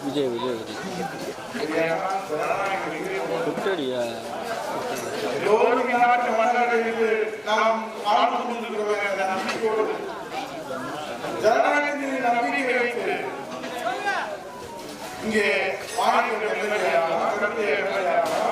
விஜய் விஜய் இங்கே நீங்க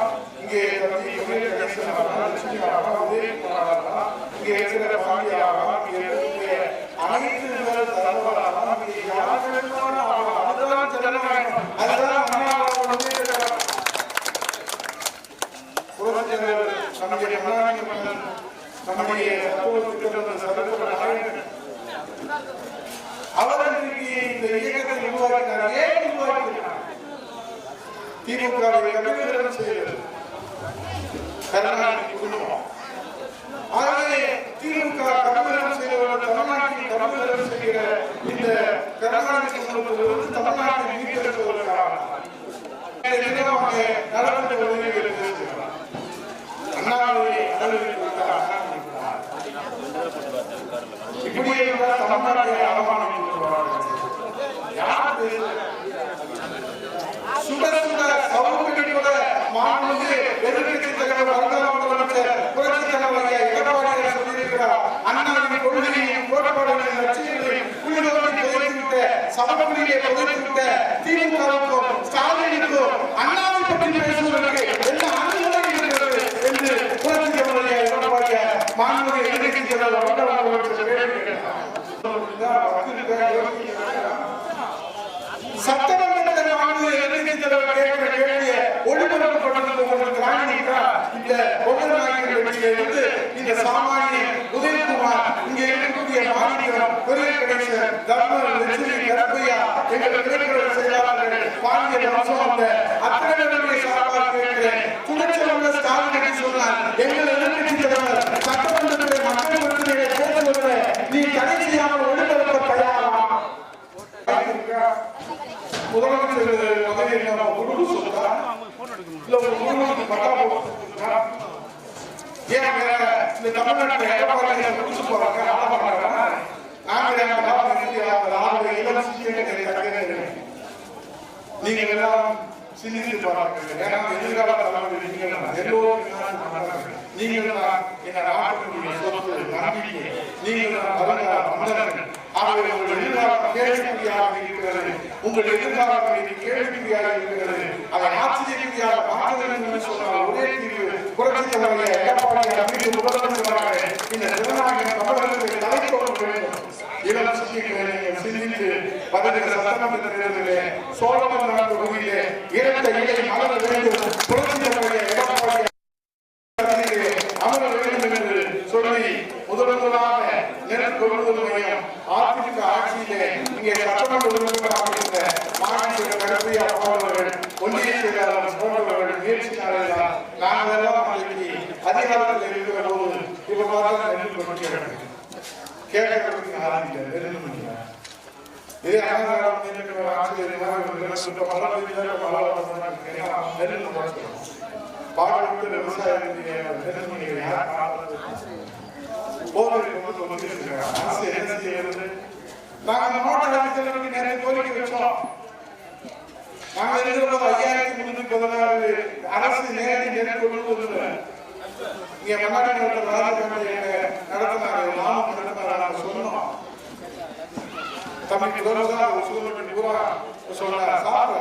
நீங்கள் வந்தவர்கள். ஆகவே உங்கள் எதிர்காலம் கேள்விக்குறியாக இருக்கிறது. உங்கள் எதிர்காலம் கேள்விக்குறியாக இருக்கிறது. அதை ஆச்சரியக்குறியாக மாற்ற வேண்டும் என்று சொன்னால் ஒரே தீர்வு புரட்சித் தலைவர் எடப்பாடி மீண்டும் முதலமைச்சராக இந்த ஜனநாயக தமிழகத்தை தலைக்கொள்ள வேண்டும். இளம் சிந்திகளை சிந்தித்து வருகிற சட்டமன்ற தேர்தலிலே சோழமன் தொகுதியிலே இரட்ட இலை அமர வேண்டும். புரட்சித் தலைவர் எடப்பாடி அமர வேண்டும் என்று சொல்லி முதலாக நெல் கொள்முதல் மையம் அதிமுக ஆட்சியிலே இங்கே சட்டமன்ற உறுப்பினராக இருந்த மாநில கல்வி அவர்கள் ஒன்றிய செயலாளர் போன்றவர்கள் முயற்சினார்கள். நாங்கள் எல்லாம் அன்றைக்கு அதிகாரத்தில் இருக்கிற போது இப்ப பார்த்தா நெல் கொண்டு கேட்கறதுக்கு ஆரம்பிக்கிறேன். இதே அகங்காரம் பாடுபட்டு விவசாயத்துடைய நிறைய கோரிக்கை வச்சோம். நாங்கள் இருக்கிற 5316 அரசு நேரடி நெல் கொள்முதல் இங்க மன்னாடி நடத்தினாங்க. நாமும் நடத்தினாங்க சொன்னோம். தமிழ் பூரா சொன்னாங்க சாப்பிட